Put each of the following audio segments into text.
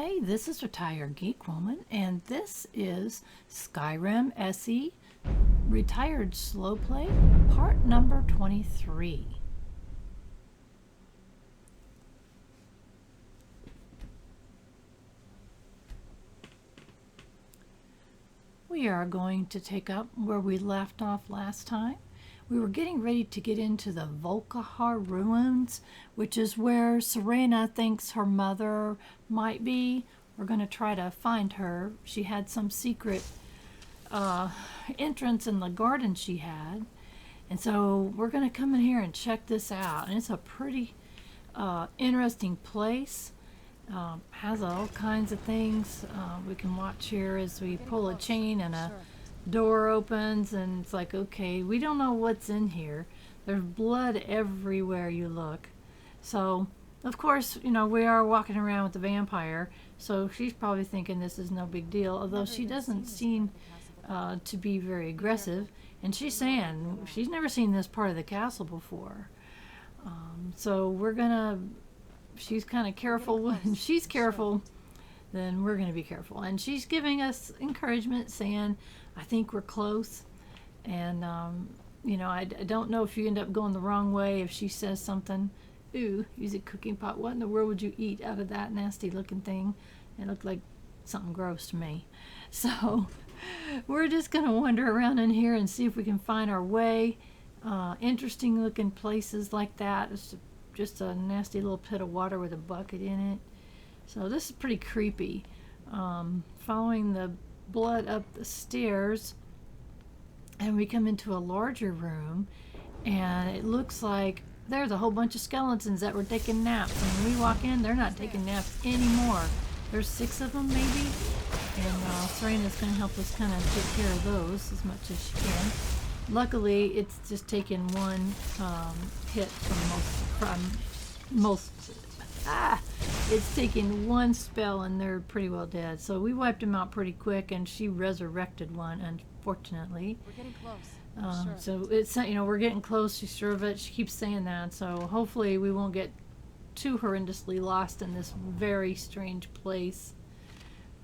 Hey, this is Retired Geek Woman, and this is Skyrim SE Retired Slow Play, part number 23. We are going to take up where we left off last time. We were getting ready to get into the Volkihar ruins, which is where Serana thinks her mother might be. We're going to try to find her. She had some secret entrance in the garden she had. And so we're going to come in here and check this out. And it's a pretty interesting place. Has all kinds of things we can watch here as we pull a chain and a door opens, and it's like, okay, we don't know what's in here. There's blood everywhere you look. So of course, you know, we are walking around with the vampire, so she's probably thinking this is no big deal, although she doesn't seem to be very aggressive, and she's saying she's never seen this part of the castle before. So we're gonna, she's kind of careful. When she's careful, then we're going to be careful. And she's giving us encouragement, saying, I think we're close. And, you know, I don't know if you end up going the wrong way if she says something. Ooh, use a cooking pot. What in the world would you eat out of that nasty looking thing? It looked like something gross to me. So we're just going to wander around in here and see if we can find our way. Interesting looking places like that. It's just a nasty little pit of water with a bucket in it. So this is pretty creepy. Following the blood up the stairs, and we come into a larger room, and it looks like there's a whole bunch of skeletons that were taking naps. And when we walk in, they're not taking naps anymore. There's 6 of them maybe, and Serena's going to help us kind of take care of those as much as she can. Luckily, it's just taken one hit it's taken one spell and they're pretty well dead. So we wiped them out pretty quick, and she resurrected one, unfortunately. We're getting close. Sure. So it's, you know, we're getting close. She's sure of it. She keeps saying that. So hopefully we won't get too horrendously lost in this very strange place.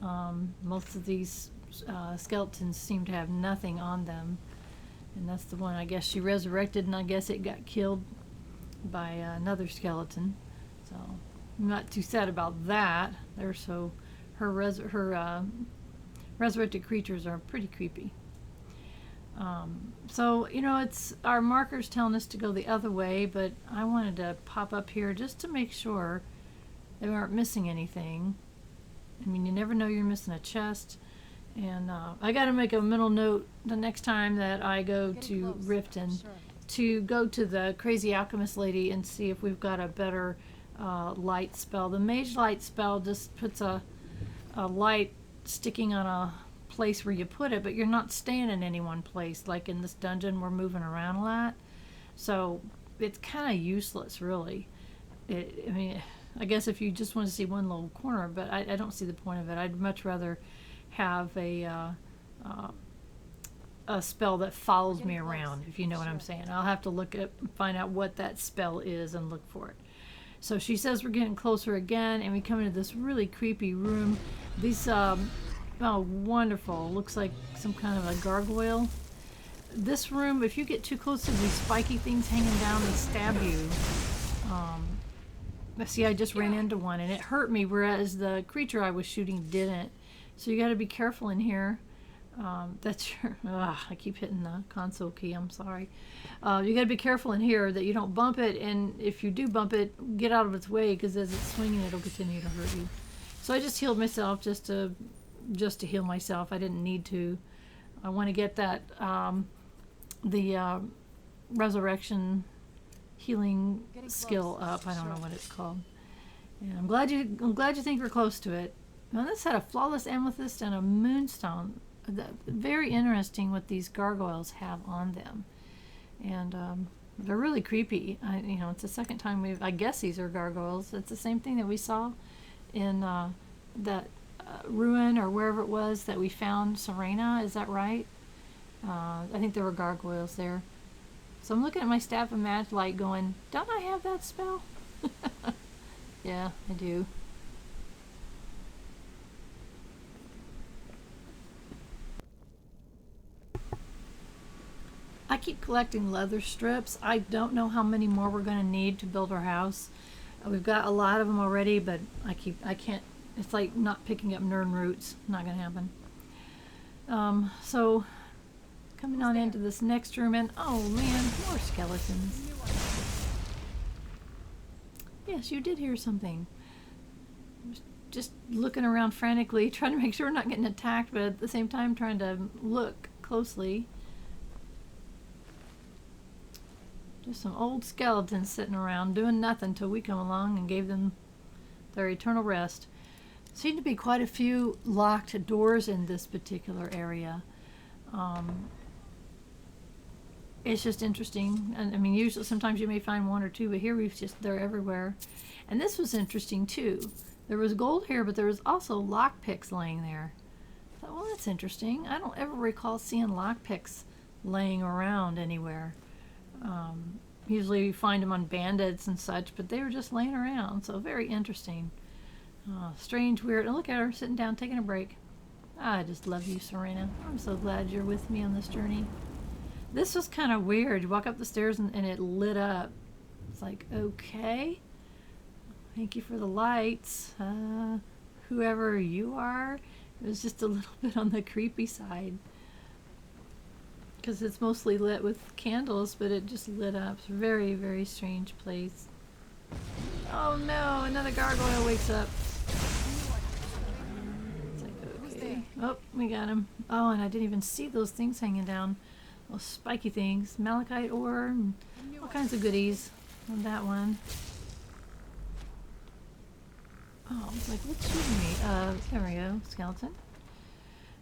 Most of these skeletons seem to have nothing on them. And that's the one I guess she resurrected, and I guess it got killed by another skeleton. So I'm not too sad about that. Her resurrected creatures are pretty creepy. So, you know, it's our markers telling us to go the other way, but I wanted to pop up here just to make sure they aren't missing anything. I mean, you never know you're missing a chest. And I got to make a mental note the next time that I go to Riften to go to the crazy alchemist lady and see if we've got a better light spell. The mage light spell just puts a light sticking on a place where you put it, but you're not staying in any one place. Like in this dungeon, we're moving around a lot. So it's kind of useless, really. I mean, I guess if you just want to see one little corner, but I don't see the point of it. I'd much rather have a spell that follows me around, if you know what I'm saying. I'll have to look at, find out what that spell is and look for it. So she says we're getting closer again, and we come into this really creepy room. These, oh, wonderful. Looks like some kind of a gargoyle. This room, if you get too close to these spiky things hanging down, they stab you. See, I just ran into one, and it hurt me, whereas the creature I was shooting didn't. So you got to be careful in here. That's your, I keep hitting the console key, I'm sorry. You got to be careful in here that you don't bump it, and if you do bump it, get out of its way, because as it's swinging, it'll continue to hurt you. So I just healed myself just to heal myself. I didn't need to. I want to get that the resurrection healing skill up. I don't know what it's called. And I'm glad you think we're close to it. Now this had a flawless amethyst and a moonstone. Very interesting what these gargoyles have on them, and they're really creepy. You know, it's the second time I guess these are gargoyles. It's the same thing that we saw in that ruin or wherever it was that we found Serana. Is that right? I think there were gargoyles there. So I'm looking at my staff of magic light, going, "Don't I have that spell?" Yeah, I do. I keep collecting leather strips. I don't know how many more we're going to need to build our house. We've got a lot of them already, but I can't, it's like not picking up nern roots. Not going to happen. So coming on into this next room, and oh man, more skeletons. Yes, you did hear something. Just looking around frantically, trying to make sure we're not getting attacked, but at the same time trying to look closely. Just some old skeletons sitting around doing nothing till we come along and gave them their eternal rest. Seem to be quite a few locked doors in this particular area. It's just interesting. And I mean, usually sometimes you may find one or two, but here they're everywhere. And this was interesting too. There was gold here, but there was also lockpicks laying there. I thought, well, that's interesting. I don't ever recall seeing lockpicks laying around anywhere. Usually you find them on bandits and such, but they were just laying around. So very interesting. Strange, weird. And look at her sitting down, taking a break. I just love you, Serana. I'm so glad you're with me on this journey. This was kind of weird. You walk up the stairs and it lit up. It's like, okay. Thank you for the lights. Whoever you are. It was just a little bit on the creepy side. Because it's mostly lit with candles, but it just lit up. It's a very, very strange place. Oh no, another gargoyle wakes up. It's like, okay. Oh, we got him. Oh, and I didn't even see those things hanging down. Those spiky things. Malachite ore and all kinds of goodies on that one. Oh, it's like, what's shooting me? There we go. Skeleton.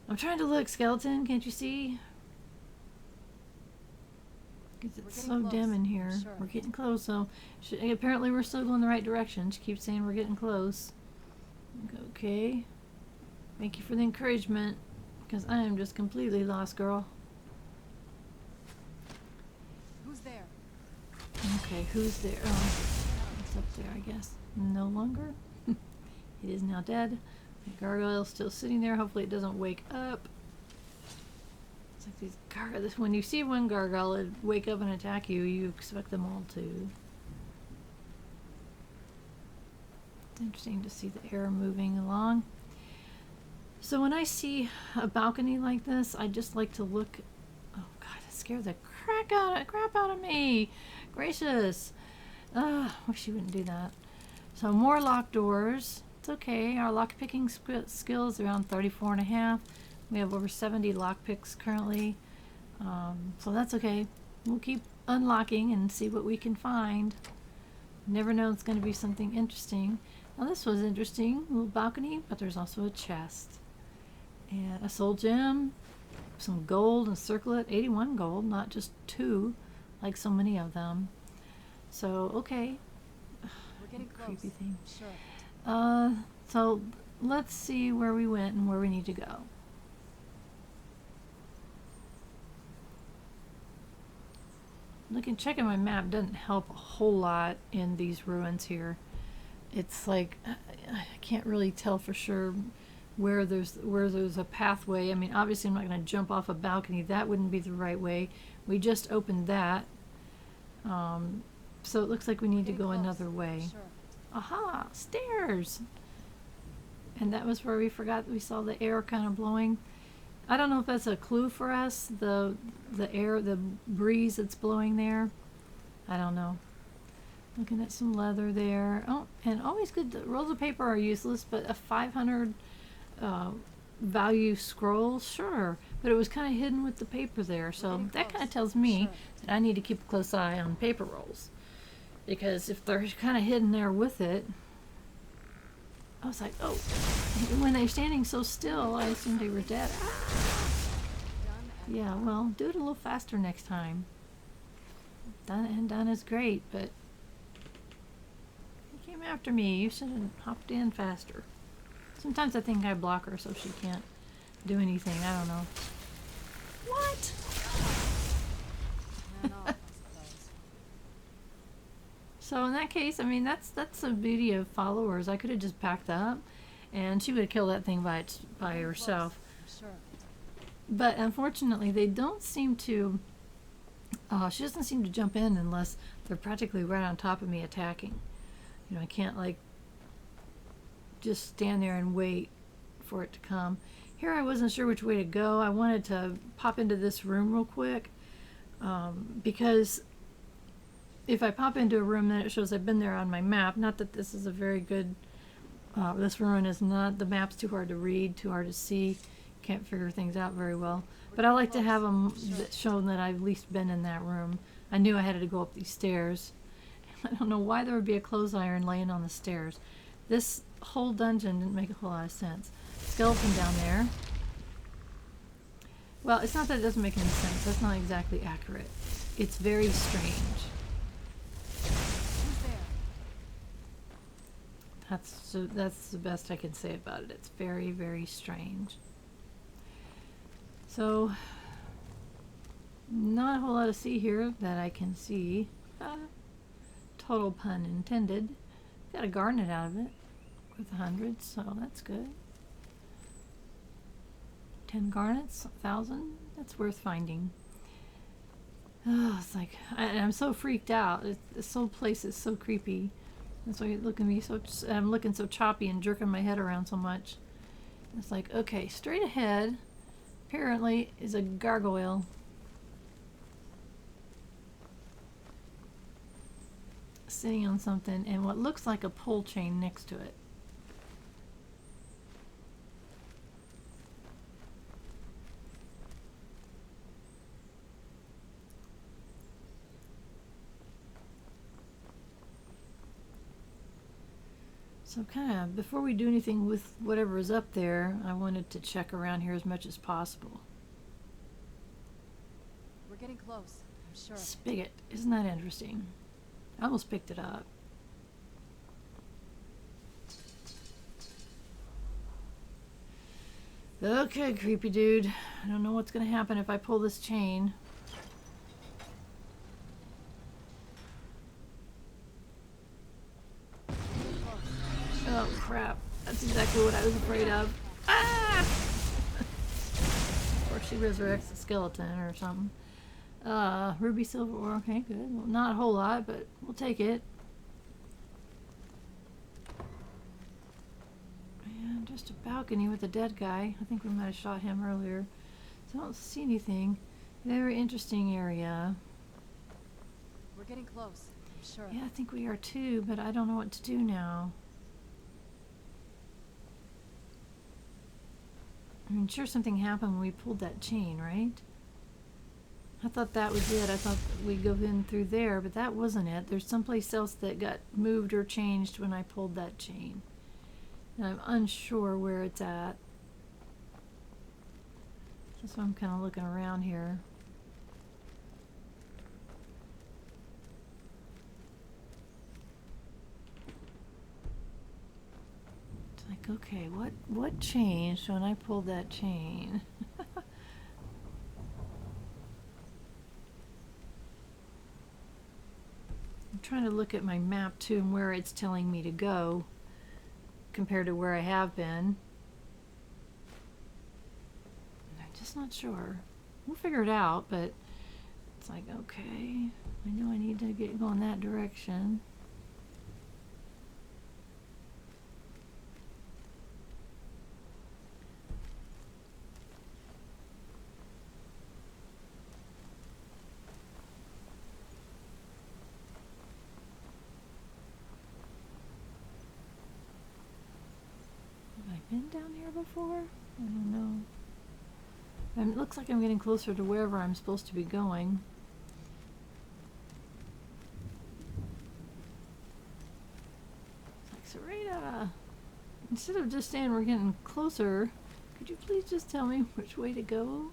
I'm trying to look, skeleton. Can't you see? Because it's so dim in here. Sure. We're getting close, so apparently we're still going the right direction. She keeps saying we're getting close. Okay. Thank you for the encouragement, because I am just completely lost, girl. Who's there? Okay, who's there? Oh, it's up there, I guess. No longer. It is now dead. The gargoyle's still sitting there. Hopefully it doesn't wake up. It's like these gargoyles. When you see one gargoyle wake up and attack you, you expect them all to. It's interesting to see the air moving along. So when I see a balcony like this, I just like to look. Oh God, it scared the crap out of me. Gracious. Wish you wouldn't do that. So more locked doors. It's okay. Our lockpicking skills are around 34.5. We have over 70 lockpicks currently. So that's okay. We'll keep unlocking and see what we can find. Never know, it's going to be something interesting. Now this was interesting. Little balcony, but there's also a chest. And a soul gem. Some gold and circlet. 81 gold, not just 2 like so many of them. So, okay. We're getting close. Creepy thing. Sure. So let's see where we went and where we need to go. Checking my map doesn't help a whole lot in these ruins here. It's like I can't really tell for sure where there's a pathway. I mean, obviously I'm not going to jump off a balcony. That wouldn't be the right way. We just opened that. So it looks like we need to go another way. Sure. Aha, stairs. And that was where we forgot we saw the air kind of blowing. I don't know if that's a clue for us, the air, the breeze that's blowing there. I don't know. Looking at some leather there. Oh, and always good. The rolls of paper are useless, but a 500 value scroll, sure. But it was kind of hidden with the paper there, so that kind of tells me that I need to keep a close eye on paper rolls. Because if they're kind of hidden there with it, I was like, oh, when they're standing so still, I assumed they were dead. Ah! Yeah, well, do it a little faster next time. Done is great, but he came after me. You should have hopped in faster. Sometimes I think I block her so she can't do anything. I don't know. What? So in that case, I mean, that's the beauty of followers. I could have just packed up, and she would have killed that thing by herself. Sure. But unfortunately, they don't seem to She doesn't seem to jump in unless they're practically right on top of me attacking. You know, I can't like just stand there and wait for it to come. Here I wasn't sure which way to go. I wanted to pop into this room real quick because if I pop into a room, then it shows I've been there on my map. Not that this is a very good, this ruin is not, the map's too hard to read, too hard to see. Can't figure things out very well. But I like to have them show that I've at least been in that room. I knew I had to go up these stairs. I don't know why there would be a clothes iron laying on the stairs. This whole dungeon didn't make a whole lot of sense. Skeleton down there. Well, it's not that it doesn't make any sense. That's not exactly accurate. It's very strange. Who's there? That's the best I can say about it. It's very, very strange. So, not a whole lot to see here that I can see. Total pun intended. Got a garnet out of it with 100, so that's good. 10 garnets, 1,000. That's worth finding. Oh, it's like I'm so freaked out. This whole place is so creepy. That's why I'm looking so choppy and jerking my head around so much. It's like, okay, straight ahead apparently is a gargoyle. Sitting on something and what looks like a pull chain next to it. So before we do anything with whatever is up there, I wanted to check around here as much as possible. We're getting close, I'm sure. Spigot, isn't that interesting? I almost picked it up. Okay, creepy dude. I don't know what's gonna happen if I pull this chain. Oh crap, that's exactly what I was afraid of. Ah! Or she resurrects a skeleton or something. Ruby silver ore, okay, good. Well, not a whole lot, but we'll take it. And just a balcony with a dead guy. I think we might have shot him earlier. So I don't see anything. Very interesting area. We're getting close, I'm sure. Yeah, I think we are too, but I don't know what to do now. I'm sure something happened when we pulled that chain, right? I thought that was it. I thought we'd go in through there, but that wasn't it. There's someplace else that got moved or changed when I pulled that chain. And I'm unsure where it's at. That's why I'm kind of looking around here. It's like, okay, what changed when I pulled that chain? I'm trying to look at my map too and where it's telling me to go compared to where I have been. I'm just not sure. We'll figure it out, but it's like, okay, I know I need to go in that direction. Been down here before? I don't know. It looks like I'm getting closer to wherever I'm supposed to be going. It's like, Serana, instead of just saying we're getting closer, could you please just tell me which way to go?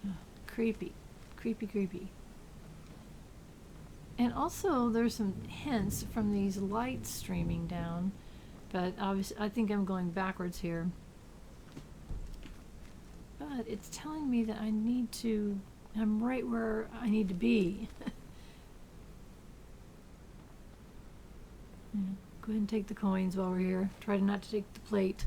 Ugh, creepy. Creepy, creepy. And also, there's some hints from these lights streaming down. But obviously, I think I'm going backwards here. But it's telling me that I'm right where I need to be. Yeah, go ahead and take the coins while we're here. Try not to take the plate.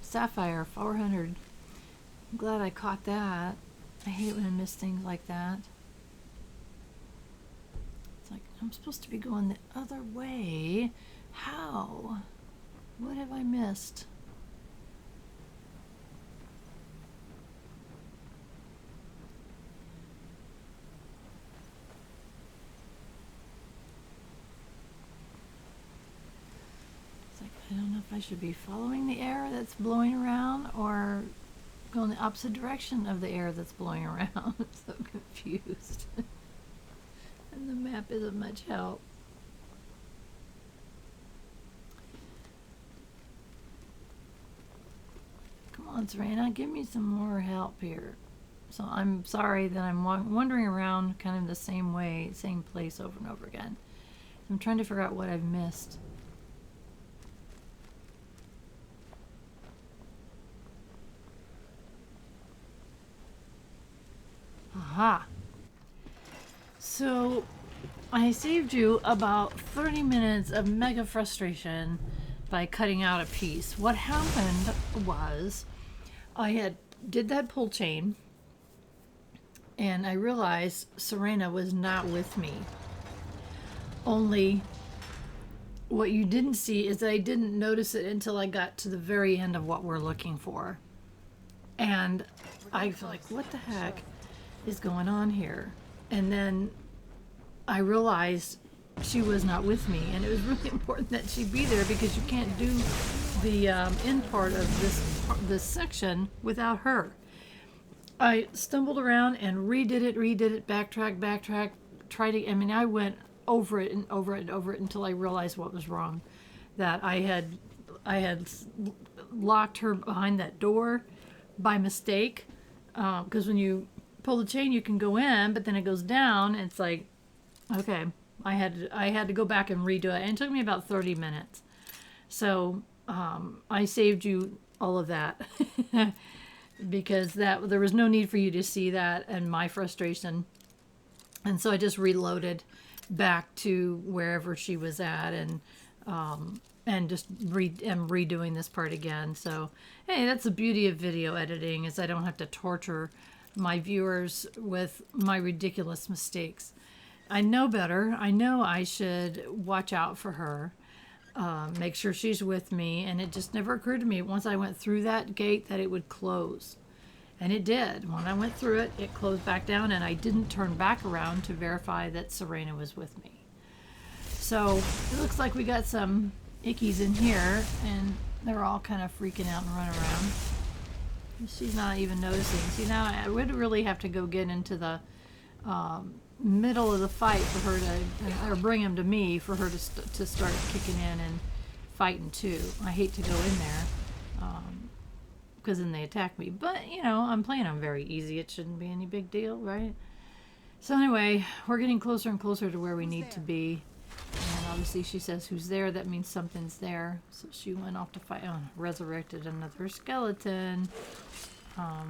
sapphire, 400. I'm glad I caught that. I hate when I miss things like that. It's like, I'm supposed to be going the other way. How? What have I missed? It's like, I don't know if I should be following the air that's blowing around or going the opposite direction of the air that's blowing around. I'm so confused. And the map isn't much help. Come on, Serana, give me some more help here. So I'm sorry that I'm wandering around kind of the same way, same place over and over again. I'm trying to figure out what I've missed. Aha! So I saved you about 30 minutes of mega frustration by cutting out a piece. What happened was I did that pull chain and I realized Serana was not with me. Only what you didn't see is that I didn't notice it until I got to the very end of what we're looking for. And I was like, what the heck is going on here? And then I realized she was not with me, and it was really important that she be there because you can't do the end part of this section without her. I stumbled around and redid it, backtrack, tried to, I mean, I went over it and over it and over it until I realized what was wrong. That I had locked her behind that door by mistake, because when you pull the chain you can go in, but then it goes down. It's like, okay, I had to go back and redo it, and it took me about 30 minutes. So I saved you all of that because there was no need for you to see that and my frustration. And so I just reloaded back to wherever she was at, and just am redoing this part again. So hey, that's the beauty of video editing, is I don't have to torture my viewers with my ridiculous mistakes. I know better. I know I should watch out for her, make sure she's with me, and it just never occurred to me once I went through that gate that it would close. And it did. When I went through it, it closed back down, and I didn't turn back around to verify that Serana was with me. So it looks like we got some ickies in here, and they're all kind of freaking out and running around. She's not even noticing. See, now I would really have to go get into the middle of the fight for her to, or bring him to me for her to start kicking in and fighting too. I hate to go in there because then they attack me. But, you know, I'm playing on very easy. It shouldn't be any big deal, right? So anyway, we're getting closer and closer to where we need to be. And obviously she says, who's there? That means something's there. So she went off to fight. Oh, resurrected another skeleton. I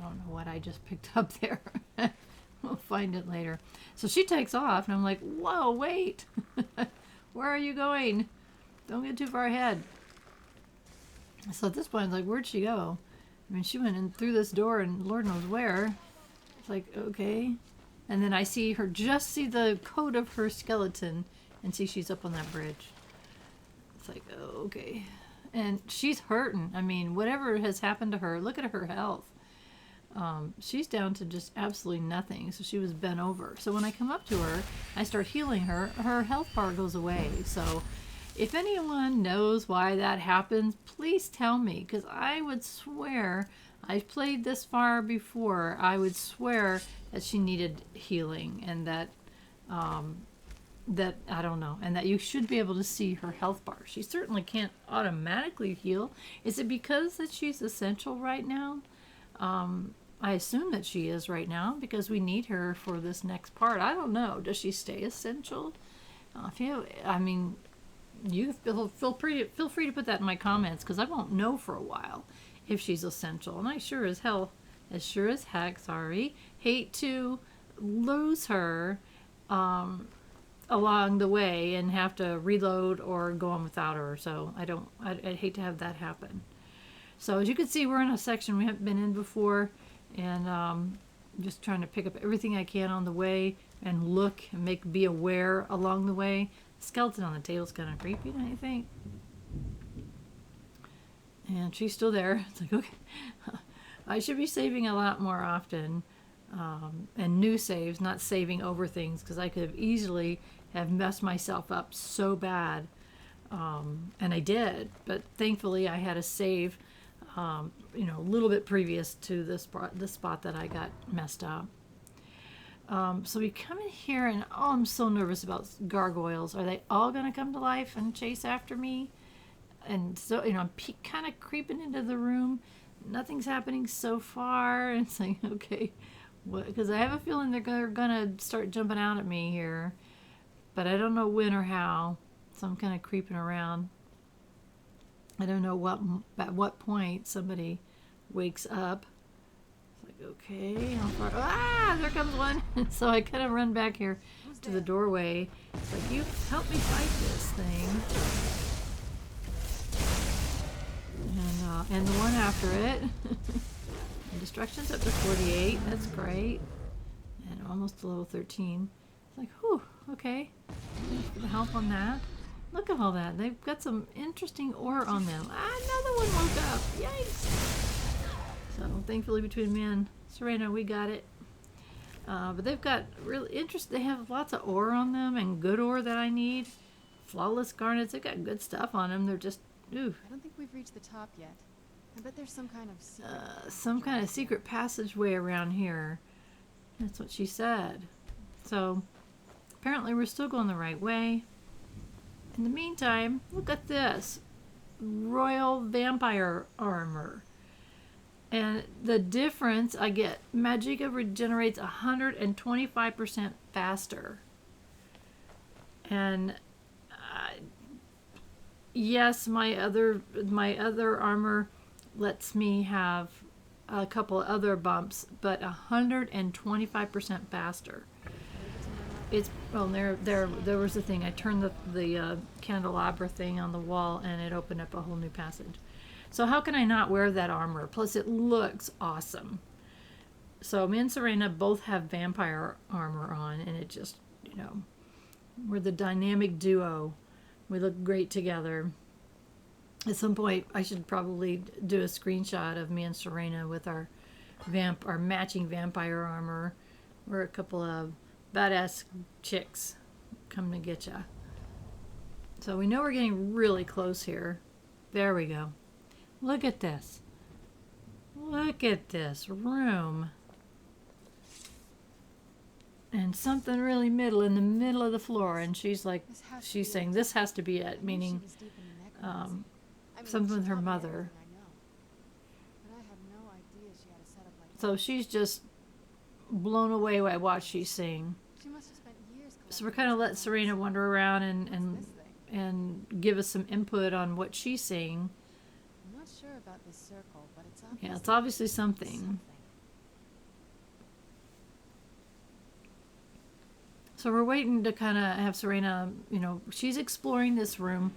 don't know what I just picked up there. We'll find it later. So she takes off, and I'm like, whoa, wait. Where are you going? Don't get too far ahead. So at this point, I'm like, where'd she go? I mean, she went in through this door, and Lord knows where. It's like, okay. And then I see her, just see the coat of her skeleton, and see she's up on that bridge. It's like, oh, okay. And she's hurting. I mean, whatever has happened to her, look at her health. She's down to just absolutely nothing. So she was bent over. So when I come up to her, I start healing her, her health bar goes away. So if anyone knows why that happens, please tell me, because I would swear, I've played this far before, I would swear that she needed healing, and that I don't know, and that you should be able to see her health bar. She certainly can't automatically heal. Is it because that she's essential right now? I assume that she is right now, because we need her for this next part. I don't know. Does she stay essential? I mean, you feel free to put that in my comments, because I won't know for a while if she's essential. And I sure as heck, hate to lose her along the way and have to reload or go on without her. So I'd hate to have that happen. So as you can see, we're in a section we haven't been in before, and just trying to pick up everything I can on the way and look and be aware along the way. The skeleton on the table is kind of creepy, don't you think? And she's still there. It's like, okay, I should be saving a lot more often, and new saves, not saving over things, because I could have easily have messed myself up so bad, and I did. But thankfully, I had a save, a little bit previous to this spot that I got messed up. So we come in here, and I'm so nervous about gargoyles. Are they all going to come to life and chase after me? And so, I'm kind of creeping into the room. Nothing's happening so far. And it's like, okay, what? Because I have a feeling they're going to start jumping out at me here. But I don't know when or how. So I'm kind of creeping around. I don't know at what point somebody wakes up. It's like, okay, how far? Ah, there comes one. So I kind of run back here to the doorway. It's like, you help me fight this thing. And the one after it. Destruction's up to 48. That's great. And almost to level 13. It's like, whew, okay. Thanks for the help on that. Look at all that. They've got some interesting ore on them. Another one woke up. Yikes. So thankfully between me and Serana, we got it. But they've got really interesting. They have lots of ore on them and good ore that I need. Flawless garnets. They've got good stuff on them. They're just, ooh. I don't think we've reached the top yet. I bet there's some kind of secret passageway around here. That's what she said. So apparently we're still going the right way. In the meantime, look at this. Royal vampire armor. And the difference, I get Magica regenerates 125% faster. And yes, my other armor lets me have a couple other bumps, but 125% faster. It's there was the thing. I turned the candelabra thing on the wall, and it opened up a whole new passage. So how can I not wear that armor? Plus, it looks awesome. So me and Serena both have vampire armor on, and it just, we're the dynamic duo. We look great together. At some point, I should probably do a screenshot of me and Serena with our matching vampire armor. We're a couple of badass chicks coming to get ya. So we know we're getting really close here. There we go. Look at this. Look at this room. And something really in the middle of the floor. And she's saying this has to be it, meaning something with her mother. So she's just blown away by what she's seeing. So we're kind of let Serena wander around and give us some input on what she's seeing. I'm not sure about this circle, but it's obviously something. So we're waiting to kind of have Serena, she's exploring this room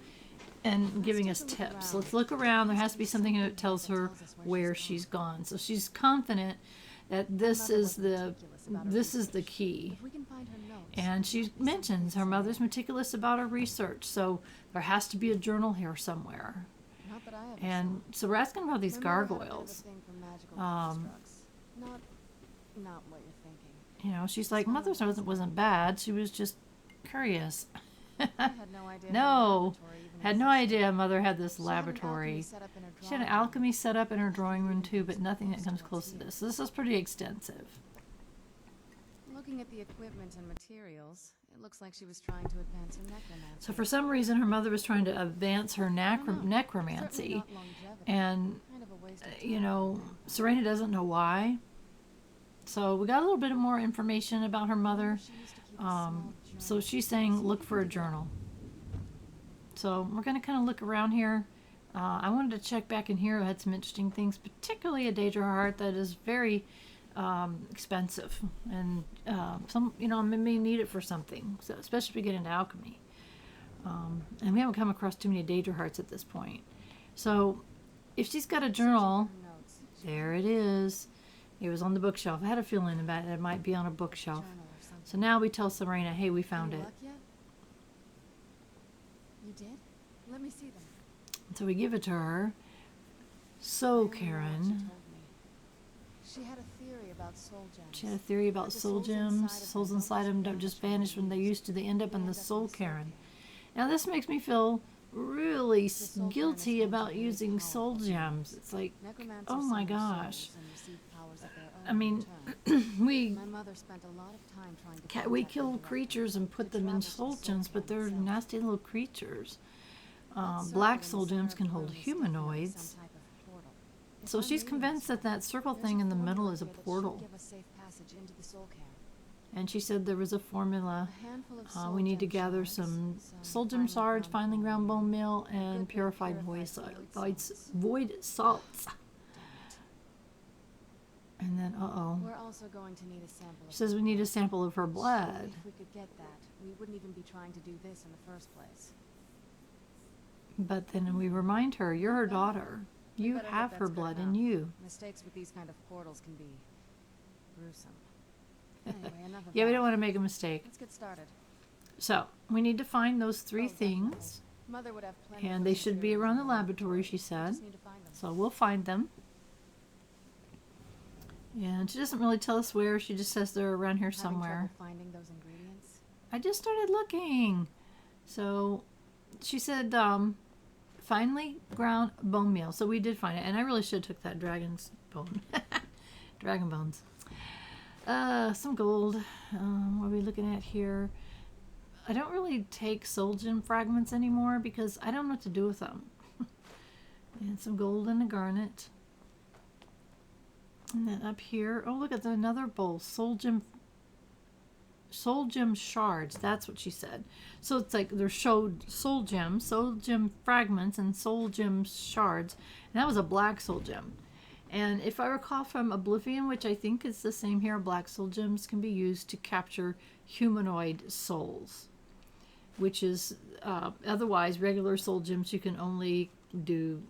and giving us tips. Let's look around. There has to be something that tells her where she's gone. So she's confident that this is the key. And she mentions her mother's meticulous about her research. So there has to be a journal here somewhere. And so we're asking about these gargoyles. Not what you're thinking. She's like, Mother's wasn't bad. She was just curious. I had no idea. Had no idea Mother had this laboratory. She had an alchemy set up in her drawing room too, but nothing that comes close to this. So this is pretty extensive. Looking at the equipment and materials, it looks like she was trying to advance her necromancy. So for some reason, her mother was trying to advance her necromancy, and Serena doesn't know why. So we got a little bit more information about her mother. So she's saying, look for a journal. So we're going to kind of look around here. I wanted to check back in here. I had some interesting things, particularly a Daedra heart that is very expensive, and some, I may need it for something. So especially if we get into alchemy, and we haven't come across too many Daedra hearts at this point. So if she's got a journal, there it is. It was on the bookshelf. I had a feeling about it might be on a bookshelf. So now we tell Serena, hey, we found it. You did? Let me see them. So we give it to her. Soul Cairn. She had a theory about soul gems. She had a theory about soul gems. Souls inside them don't just vanish when they used to. They end up in the Soul Cairn. Now this makes me feel really guilty about using soul gems. It's like, oh my gosh. I mean, we kill creatures and put them in soul gems, but they're nasty little creatures. Black soul gems can hold humanoids. So she's convinced that that circle thing in the middle is a portal. And she said there was a formula. We need to gather some soul gem shards, finely ground bone meal, and purified void salts. And then, we're also going to need a sample. She says we need a sample of her blood. If we could get that, we wouldn't even be trying to do this in the first place. But then we remind her, you're her daughter. You have her blood in you. Mistakes with these kind of portals can be gruesome. Anyway, enough of Yeah, we that. don't want to make a mistake. Let's get started. So, we need to find those three things. Mother would have plenty And of they should be material. around the laboratory, she We said. just need to find them. So we'll find them. And she doesn't really tell us where. She just says they're around here Having somewhere. trouble finding those ingredients? I just started looking. So she said finely ground bone meal. So we did find it. And I really should have took that dragon's bone. Dragon bones. Some gold. What are we looking at here? I don't really take soul gem fragments anymore because I don't know what to do with them. And some gold and a garnet. And then up here, oh look at another bowl, soul gem shards. That's what she said. So it's like there's soul gem fragments, and soul gem shards. And that was a black soul gem. And if I recall from Oblivion, which I think is the same here, black soul gems can be used to capture humanoid souls, which is otherwise regular soul gems you can only do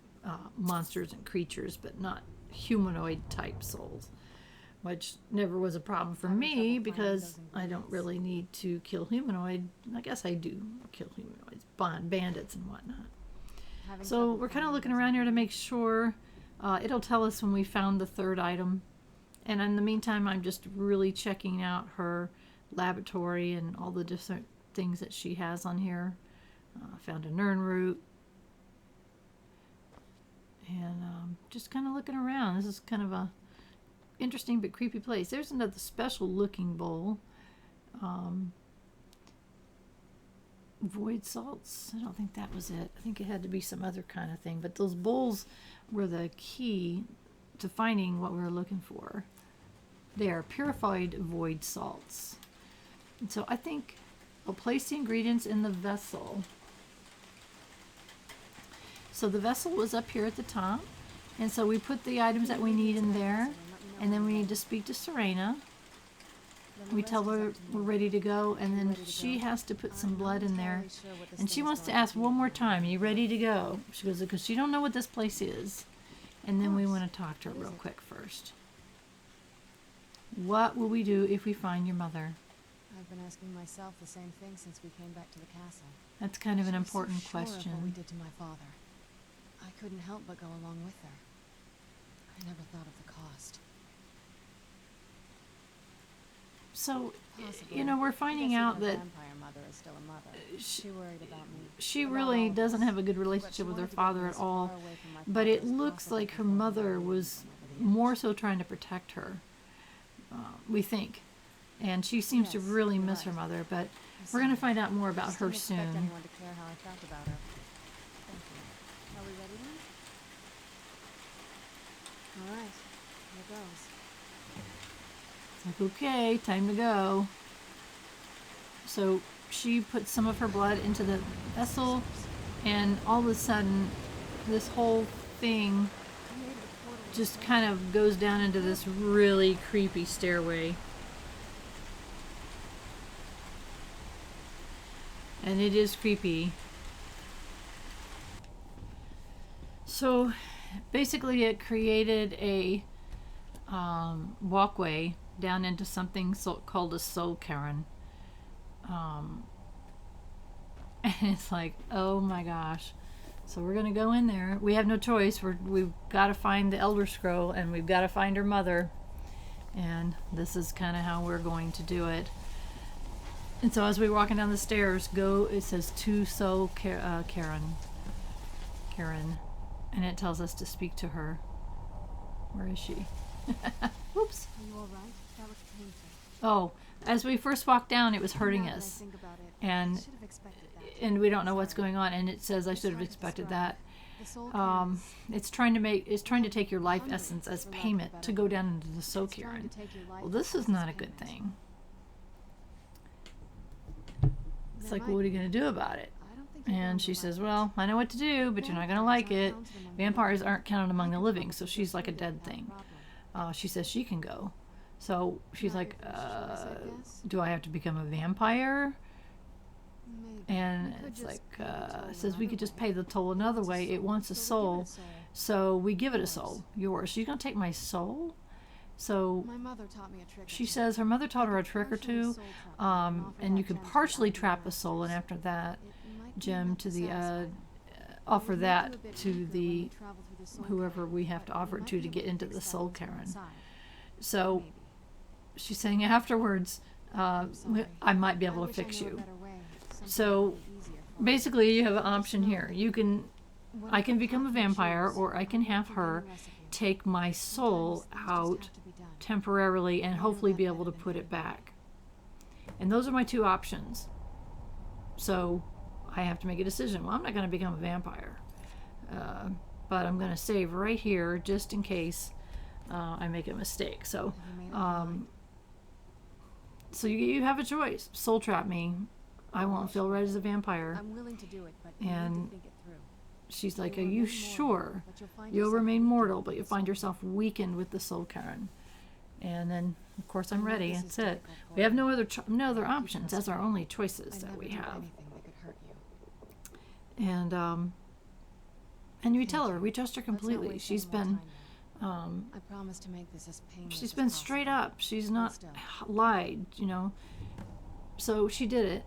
monsters and creatures, but not humanoid type souls, which never was a problem for me because I don't really need to kill humanoid. I guess I do kill humanoids, bandits and whatnot. So we're kind of looking around here to make sure. It'll tell us when we found the third item, and in the meantime I'm just really checking out her laboratory and all the different things that she has on here. Found a Nern root. And just kind of looking around. This is kind of a interesting but creepy place. There's another special looking bowl. Void salts. I don't think that was it. I think it had to be some other kind of thing. But those bowls were the key to finding what we were looking for. They are purified void salts. And so I think I'll place the ingredients in the vessel. So the vessel was up here at the top, and so we put the items that we need in there, and then we need to speak to Serena. We tell her we're ready to go, and then she has to put some blood in there, and she wants to ask one more time, are you ready to go? She goes, because she don't know what this place is, and then we want to talk to her real quick first. What will we do if we find your mother? I've been asking myself the same thing since we came back to the castle. That's kind of an She was so important sure of question. what we did to my father. I couldn't help but go along with her. I never thought of the cost. So, Possibly. you know, we're I finding guess out even a that vampire mother is still a mother. She worried about me. she about really all of doesn't us. have a good But she relationship with her wanted to get father me at as far all. away from my But it father as looks possible like her before I mother married was somebody more else. so trying to protect her, we think. And she seems to Yes, really you're miss her right. mother, but I'm we're going to sorry. find out more I about just her didn't expect soon. anyone to care how I felt about her. Thank you. Are we ready then? All right. Here goes. It's like, okay, time to go. So she put some of her blood into the vessel, and all of a sudden, this whole thing I made the portal just kind of goes down into this really creepy stairway. And it is creepy. So basically it created a walkway down into something called a Soul Cairn. And it's like, oh my gosh. So we're going to go in there. We have no choice. We've got to find the Elder Scroll, and we've got to find her mother. And this is kind of how we're going to do it. And so as we're walking down the stairs, it says to Soul Cairn. And it tells us to speak to her. Where is she? Whoops. Are you all right? That was painful. Oh, as we first walked down, it was hurting Now that I us. think about it, And I should have expected that. and we don't know what's going on, and it says I should have expected that. The Soul Cairn It's trying to take your life essence as payment to go down into the Soul Cairn. Well, this is not a good thing. It's like, what are you going to do about it? And she says, well, I know what to do, but you're not going to like it. Vampires aren't counted among the living, so she's like a dead thing. She says she can go. So she's like, do I have to become a vampire? And it's like, it says we could just pay the toll another way. It wants a soul, so we give it a soul. Yours. She's going to take my soul? So My mother taught me a trick. she says her mother taught her a trick or two, and you can partially trap a soul, and after that, Jim, to the offer that to the whoever we have to offer it to get into the Soul Cairn. So she's saying afterwards, I might be able to fix you. So basically, you have an option here. I can become a vampire, or I can have her take my soul out temporarily and hopefully be able to put it back. And those are my two options. So I have to make a decision. Well, I'm not going to become a vampire, but I'm going to save right here just in case I make a mistake. So, so you have a choice. Soul trap me. I won't feel right as a vampire. I'm willing to do it, but And you need to think it through. She's like, are you sure? You'll remain mortal, but you'll find yourself weakened with the Soul Cairn. And then, of course, I'm ready. That's it. We have no other options. That's our only choices that we have. And you tell her, we trust her completely. She's been I promise to make this as painless she's as been possible. straight up. She's not lied, So she did it.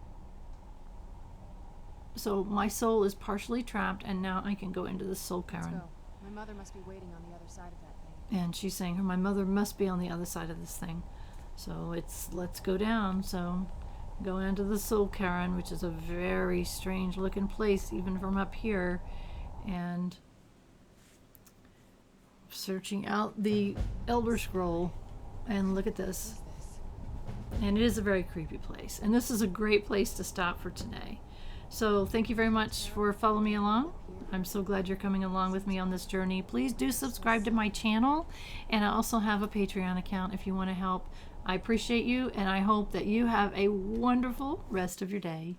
So my soul is partially trapped, and now I can go into the Soul Let's Cairn. go. My mother must be waiting on the other side of that thing. And she's saying my mother must be on the other side of this thing. So let's go down. So go into the Soul Cairn, which is a very strange looking place even from up here, and searching out the Elder Scroll. And look at this. And it is a very creepy place. And this is a great place to stop for today. So thank you very much for following me along. I'm so glad you're coming along with me on this journey. Please do subscribe to my channel. And I also have a Patreon account if you want to help. I appreciate you, and I hope that you have a wonderful rest of your day.